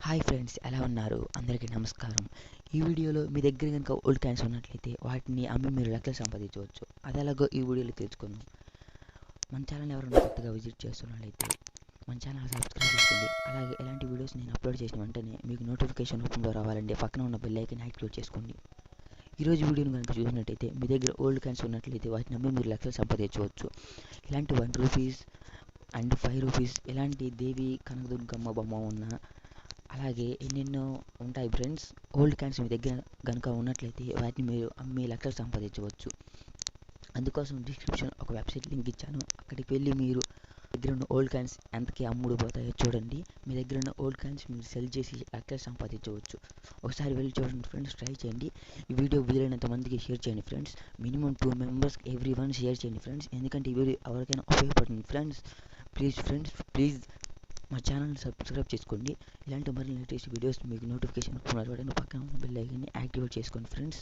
Hi friends, ఎలా ఉన్నారు? అందరికీ నమస్కారం. ఈ వీడియోలో మీ దగ్గర కనుక ఓల్డ్ కాయిన్స్ ఉన్నట్లయితే వాటిని అమ్మి మీరు లక్షలు సంపాదించవచ్చు. అది ఎలాగో ఈ వీడియోలో తెలుసుకుందాం. మన ఛానల్ ఎవరైనా కొత్తగా విజిట్ చేస్తున్నట్లయితే మన ఛానల్ సబ్స్క్రైబ్ చేసుకోండి. అలాగే ఎలాంటి వీడియోస్ నేను అప్లోడ్ చేసిన వెంటనే మీకు నోటిఫికేషన్ రూపంలో రావాలంటే పక్కన ఉన్న బెల్ ఐకాన్ యాక్టివేట్ చేసుకోండి. ఈరోజు వీడియోని కనుక చూసినట్టయితే మీ దగ్గర ఓల్డ్ కాయిన్స్ ఉన్నట్లయితే వాటిని అమ్మి మీరు లక్షలు సంపాదించవచ్చు. ఇలాంటి 1 రూపీస్ అండ్ 5 రూపీస్ ఇలాంటి దేవి కనకదుర్గమ్మ బొమ్మ ఉన్న అలాగే ఎన్నెన్నో ఉంటాయి ఫ్రెండ్స్. ఓల్డ్ కాయిన్స్ మీ దగ్గర కనుక ఉన్నట్లయితే వాటిని మీరు అమ్మి లక్షలు సంపాదించవచ్చు. అందుకోసం డిస్క్రిప్షన్ ఒక వెబ్సైట్ లింక్ ఇచ్చాను. అక్కడికి వెళ్ళి మీరు దగ్గర ఉన్న ఓల్డ్ కాయిన్స్ ఎంతకి అమ్ముడు పోతాయో చూడండి. మీ దగ్గర ఉన్న ఓల్డ్ కాయిన్స్ మీరు సెల్ చేసి లక్షలు సంపాదించవచ్చు. ఒకసారి వెళ్ళి చూడండి ఫ్రెండ్స్, ట్రై చేయండి. ఈ వీడియో వీలైనంత మందికి షేర్ చేయండి friends. Minimum 2 members every one share చేయండి ఫ్రెండ్స్. ఎందుకంటే ఈ వీడియో ఎవరికైనా ఉపయోగపడుతుంది ఫ్రెండ్స్. ప్లీజ్ మా ఛానల్ని సబ్స్క్రైబ్ చేసుకోండి. ఇలాంటి మరిన్ని లేటెస్ట్ వీడియోస్ మీకు నోటిఫికేషన్ పక్కన ఉన్న బెల్ ఐకాన్ని యాక్టివేట్ చేసుకోండి ఫ్రెండ్స్.